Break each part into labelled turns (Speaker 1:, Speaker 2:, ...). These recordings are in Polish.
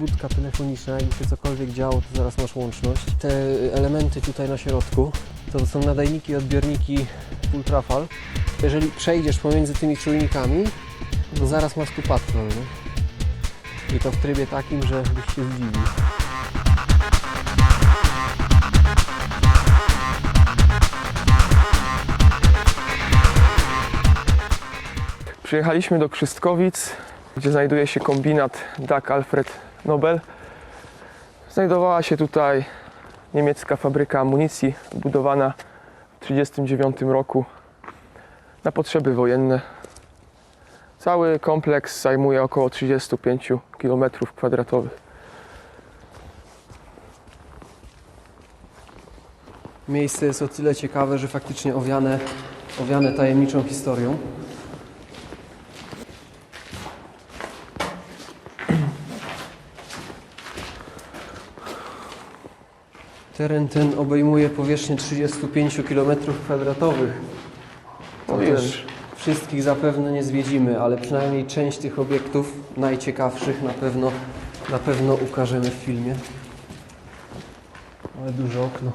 Speaker 1: Budka telefoniczna, jakby się cokolwiek działo, to zaraz masz łączność. Te elementy tutaj na środku, to są nadajniki, odbiorniki ultrafal. Jeżeli przejdziesz pomiędzy tymi czujnikami, to zaraz masz tu patrol, nie? I to w trybie takim, że byś się zdziwił.
Speaker 2: Przyjechaliśmy do Krzystkowic, gdzie znajduje się kombinat Dag Alfred Nobel. Znajdowała się tutaj niemiecka fabryka amunicji, budowana w 1939 roku na potrzeby wojenne. Cały kompleks zajmuje około 35 km².
Speaker 1: Miejsce jest o tyle ciekawe, że faktycznie owiane tajemniczą historią. Teren ten obejmuje powierzchnię 35 km². To też wszystkich zapewne nie zwiedzimy, ale przynajmniej część tych obiektów najciekawszych na pewno ukażemy w filmie. Ale duże okno.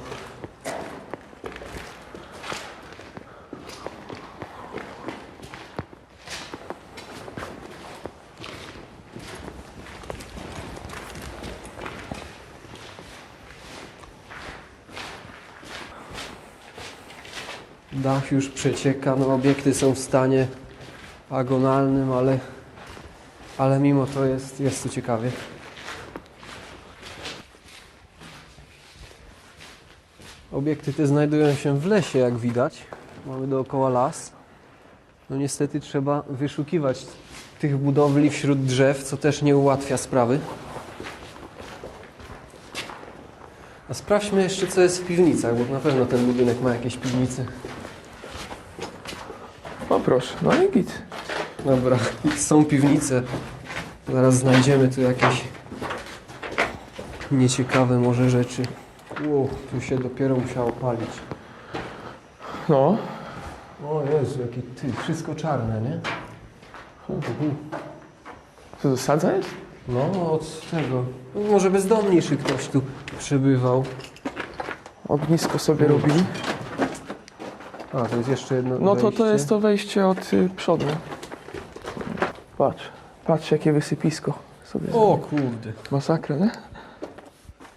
Speaker 1: Dach już przecieka, no obiekty są w stanie agonalnym, ale mimo to jest tu ciekawie. Obiekty te znajdują się w lesie, jak widać. Mamy dookoła las. No niestety trzeba wyszukiwać tych budowli wśród drzew, co też nie ułatwia sprawy. A sprawdźmy jeszcze, co jest w piwnicach, bo na pewno ten budynek ma jakieś piwnice.
Speaker 2: O proszę, no i git.
Speaker 1: Dobra, są piwnice. Zaraz znajdziemy tu jakieś nieciekawe może rzeczy. Wow, tu się dopiero musiało palić.
Speaker 2: No,
Speaker 1: O Jezu, jakie wszystko czarne, nie?
Speaker 2: co to sadza jest?
Speaker 1: No, od tego. No, może bezdomniejszy ktoś tu przebywał.
Speaker 2: Ognisko sobie robili.
Speaker 1: A, to jest jeszcze jedno
Speaker 2: No
Speaker 1: wejście.
Speaker 2: to jest to wejście od przodu. Patrz jakie wysypisko sobie
Speaker 1: O kurde.
Speaker 2: Masakra, nie?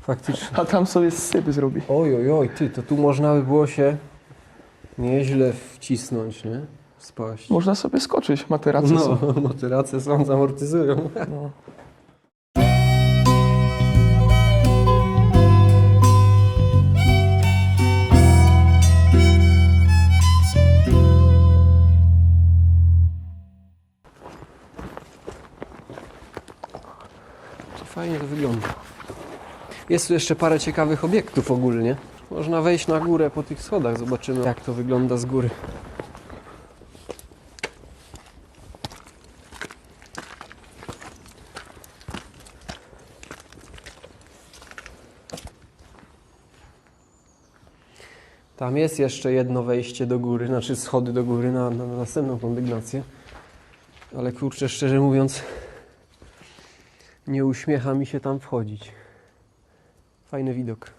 Speaker 1: Faktycznie.
Speaker 2: A tam sobie syp zrobi.
Speaker 1: Oj, to tu można by było się nieźle wcisnąć, nie? Spaść.
Speaker 2: Można sobie skoczyć, materace są.
Speaker 1: No, materace są, zamortyzują.
Speaker 2: No.
Speaker 1: Fajnie to wygląda. Jest tu jeszcze parę ciekawych obiektów ogólnie. Można wejść na górę po tych schodach, zobaczymy jak to wygląda z góry. Tam jest jeszcze jedno wejście do góry, znaczy schody do góry na następną kondygnację. Ale kurczę, szczerze mówiąc, nie uśmiecha mi się tam wchodzić. Fajny widok.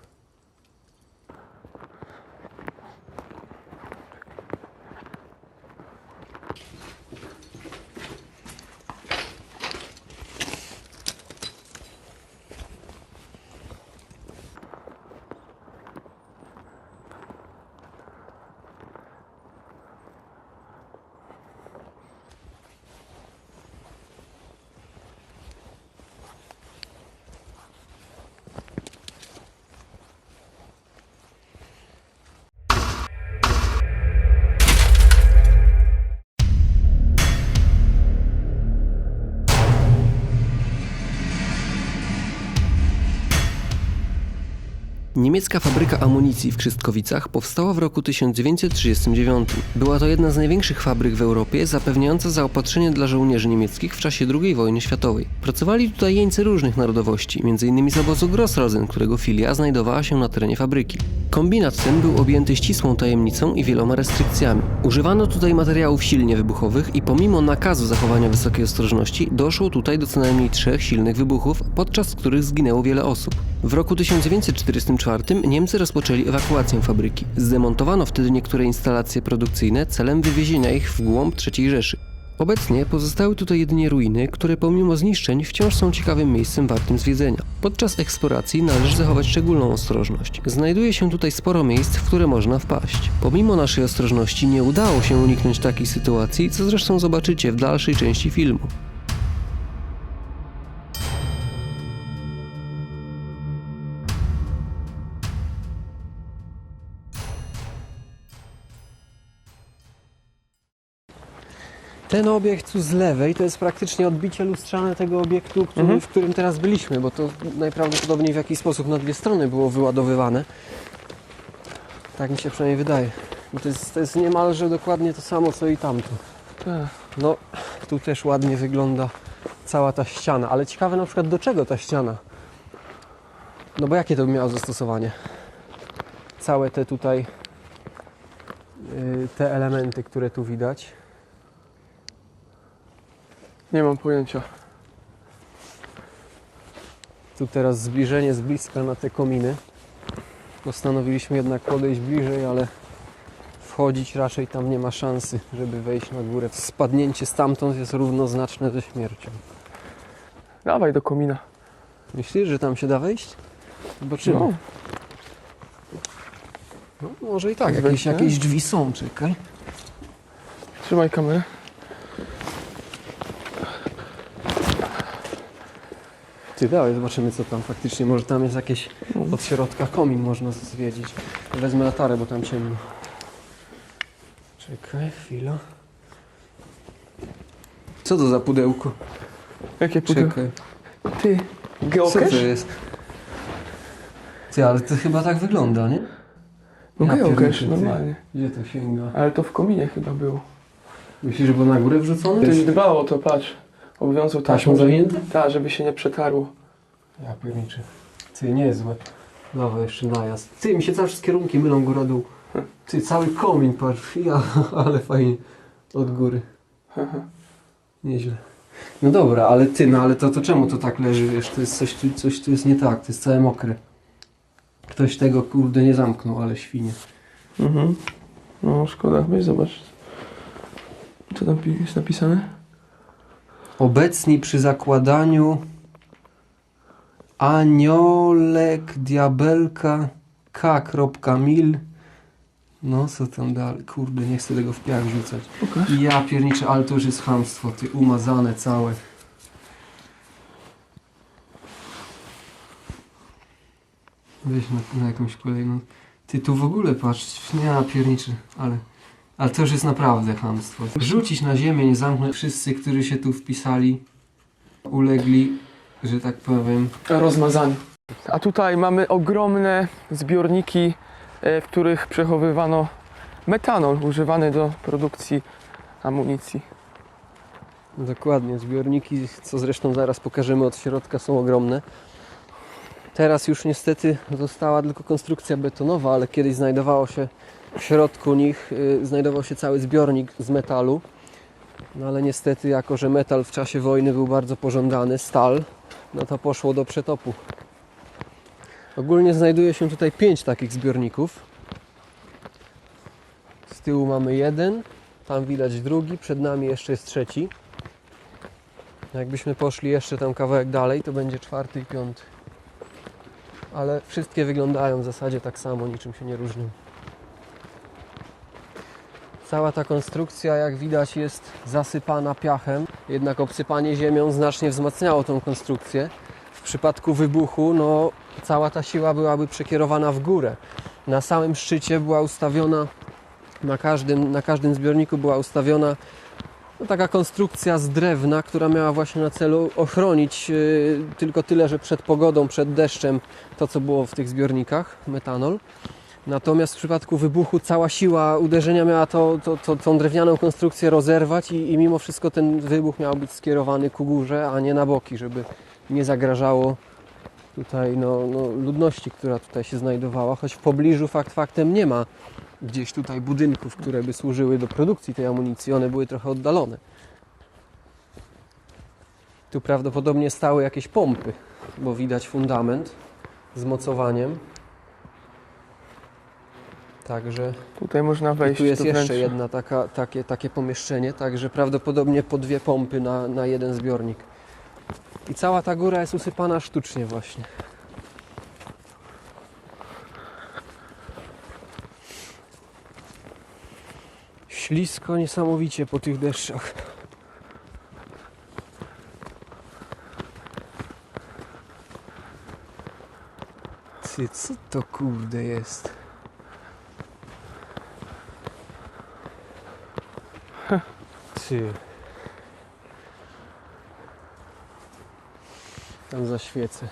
Speaker 1: Niemiecka fabryka amunicji w Krzystkowicach powstała w roku 1939. Była to jedna z największych fabryk w Europie, zapewniająca zaopatrzenie dla żołnierzy niemieckich w czasie II wojny światowej. Pracowali tutaj jeńcy różnych narodowości, m.in. z obozu Grossrosen, którego filia znajdowała się na terenie fabryki. Kombinat ten był objęty ścisłą tajemnicą i wieloma restrykcjami. Używano tutaj materiałów silnie wybuchowych i pomimo nakazu zachowania wysokiej ostrożności, doszło tutaj do co najmniej 3 silnych wybuchów, podczas których zginęło wiele osób. W roku 1944 Niemcy rozpoczęli ewakuację fabryki. Zdemontowano wtedy niektóre instalacje produkcyjne celem wywiezienia ich w głąb III Rzeszy. Obecnie pozostały tutaj jedynie ruiny, które pomimo zniszczeń wciąż są ciekawym miejscem wartym zwiedzenia. Podczas eksploracji należy zachować szczególną ostrożność. Znajduje się tutaj sporo miejsc, w które można wpaść. Pomimo naszej ostrożności nie udało się uniknąć takiej sytuacji, co zresztą zobaczycie w dalszej części filmu. Ten obiekt tu z lewej to jest praktycznie odbicie lustrzane tego obiektu, w którym teraz byliśmy, bo to najprawdopodobniej w jakiś sposób na 2 strony było wyładowywane. Tak mi się przynajmniej wydaje. I to jest niemalże dokładnie to samo, co i tamto. No, tu też ładnie wygląda cała ta ściana, ale ciekawe na przykład do czego ta ściana? No bo jakie to by miało zastosowanie? Całe te tutaj, te elementy, które tu widać.
Speaker 2: Nie mam pojęcia.
Speaker 1: Tu teraz zbliżenie z bliska na te kominy. Postanowiliśmy jednak podejść bliżej, ale wchodzić raczej tam nie ma szansy, żeby wejść na górę. Spadnięcie stamtąd jest równoznaczne ze śmiercią.
Speaker 2: Dawaj do komina.
Speaker 1: Myślisz, że tam się da wejść? Zobaczymy.
Speaker 2: No.
Speaker 1: No, może i tak.
Speaker 2: Wejść,
Speaker 1: Jakieś drzwi są, czekaj.
Speaker 2: Trzymaj kamerę.
Speaker 1: Ty, dawaj, zobaczymy co tam faktycznie. Może tam jest jakieś od środka komin można zwiedzić. Wezmę latarę, bo tam ciemno. Czekaj, chwila. Co to za pudełko?
Speaker 2: Jakie pudełko?
Speaker 1: Czekaj.
Speaker 2: Ty,
Speaker 1: Co
Speaker 2: geocache?
Speaker 1: to jest? Ty, ale to chyba tak wygląda, nie?
Speaker 2: No
Speaker 1: Ja
Speaker 2: geocache,
Speaker 1: pierniczę, ty.
Speaker 2: normalnie.
Speaker 1: Gdzie to sięga?
Speaker 2: Ale to w kominie chyba było.
Speaker 1: Myślisz, że było na górę wrzucone?
Speaker 2: Ktoś dbał o to, patrz. Obowiązał
Speaker 1: Taśmą zawinięte?
Speaker 2: Tak, żeby się nie przetarło.
Speaker 1: Ja pierniczę. Ty, niezłe. Dawaj, jeszcze najazd. Ty, mi się cały czas kierunki mylą góra-dół. Ty, cały komin, patrz. Ja, ale fajnie. Od góry. Nieźle. No dobra, ale ty, no ale to czemu to tak leży, wiesz, to jest coś tu jest nie tak, to jest całe mokre. Ktoś tego, kurde, nie zamknął, ale świnie.
Speaker 2: No szkoda, weź zobacz. Co tam jest napisane?
Speaker 1: Obecni przy zakładaniu Aniolek Diabelka K.mil. No co tam dalej? Kurde, nie chcę tego w piach rzucać.
Speaker 2: Pokaż.
Speaker 1: Ja pierniczę, ale to już jest chamstwo, ty, umazane całe. Weź na jakąś kolejną. Ty tu w ogóle patrz, nie ja pierniczę, ale to już jest naprawdę chamstwo. Rzucić na ziemię, nie zamknąć. Wszyscy, którzy się tu wpisali, ulegli, że tak powiem.
Speaker 2: Rozmazanie. A tutaj mamy ogromne zbiorniki, w których przechowywano metanol używany do produkcji amunicji.
Speaker 1: Dokładnie, zbiorniki, co zresztą zaraz pokażemy od środka, są ogromne. Teraz już niestety została tylko konstrukcja betonowa, ale kiedyś znajdowało się w środku nich znajdował się cały zbiornik z metalu. No ale niestety, jako że metal w czasie wojny był bardzo pożądany, stal, no to poszło do przetopu. Ogólnie znajduje się tutaj 5 takich zbiorników. Z tyłu mamy jeden, tam widać drugi, przed nami jeszcze jest trzeci. Jakbyśmy poszli jeszcze tam kawałek dalej, to będzie 4. i 5. Ale wszystkie wyglądają w zasadzie tak samo, niczym się nie różnią. Cała ta konstrukcja, jak widać, jest zasypana piachem, jednak obsypanie ziemią znacznie wzmacniało tą konstrukcję. W przypadku wybuchu, no, cała ta siła byłaby przekierowana w górę. Na samym szczycie była ustawiona, na każdym zbiorniku była ustawiona No, taka konstrukcja z drewna, która miała właśnie na celu ochronić tylko tyle, że przed pogodą, przed deszczem to, co było w tych zbiornikach, metanol. Natomiast w przypadku wybuchu cała siła uderzenia miała tą drewnianą konstrukcję rozerwać i mimo wszystko ten wybuch miał być skierowany ku górze, a nie na boki, żeby nie zagrażało tutaj ludności, która tutaj się znajdowała, choć w pobliżu fakt faktem nie ma gdzieś tutaj budynków, które by służyły do produkcji tej amunicji, one były trochę oddalone. Tu prawdopodobnie stały jakieś pompy, bo widać fundament z mocowaniem. Także
Speaker 2: Tutaj można wejść
Speaker 1: tu jest
Speaker 2: do
Speaker 1: jeszcze
Speaker 2: wnętrza.
Speaker 1: jedno takie pomieszczenie, także prawdopodobnie po 2 pompy na jeden zbiornik. I cała ta góra jest usypana sztucznie właśnie. Ślisko niesamowicie po tych deszczach. Ty, co to kurde jest? Ty. Tam zaświecę.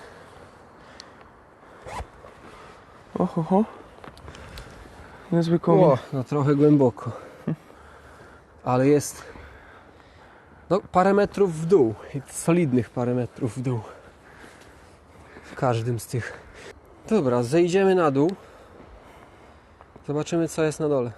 Speaker 2: Oho. Niezły komin.
Speaker 1: O, no trochę głęboko. Ale jest parę metrów w dół. Solidnych parę metrów w dół. W każdym z tych. Dobra, zejdziemy na dół. Zobaczymy, co jest na dole.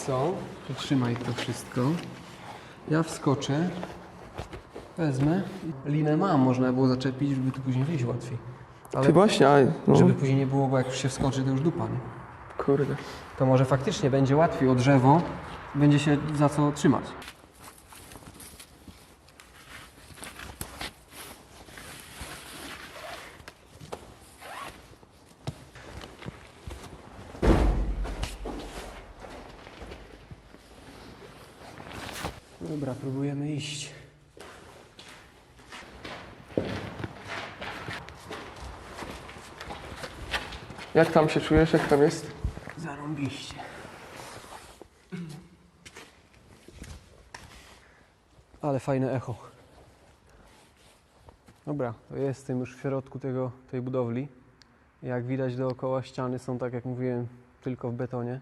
Speaker 1: Co? Przytrzymaj to wszystko. Ja wskoczę. Wezmę. Linę mam, można było zaczepić, żeby tu później wyjść łatwiej. Ale
Speaker 2: Ty właśnie, no.
Speaker 1: żeby później nie było, bo jak już się wskoczy, to już dupa, nie?
Speaker 2: Kurde.
Speaker 1: To może faktycznie będzie łatwiej o drzewo, będzie się za co trzymać. Dobra, próbujemy iść.
Speaker 2: Jak tam się czujesz? Jak tam jest?
Speaker 1: Zarąbiście. Ale fajne echo. Dobra, to jestem już w środku tej budowli. Jak widać dookoła ściany są, tak jak mówiłem, tylko w betonie.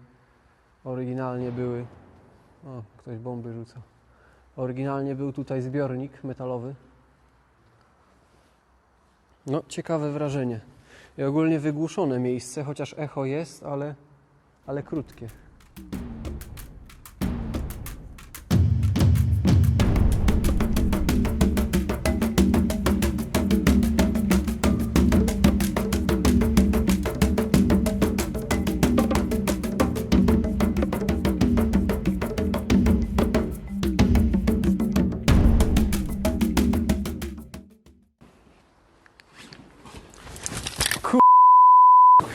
Speaker 1: Oryginalnie były... O, ktoś bomby rzuca. Oryginalnie był tutaj zbiornik metalowy. No, ciekawe wrażenie. I ogólnie wygłuszone miejsce, chociaż echo jest, ale krótkie.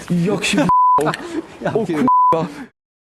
Speaker 2: Jak się
Speaker 1: Ja
Speaker 2: o
Speaker 1: pier-
Speaker 2: kurwa.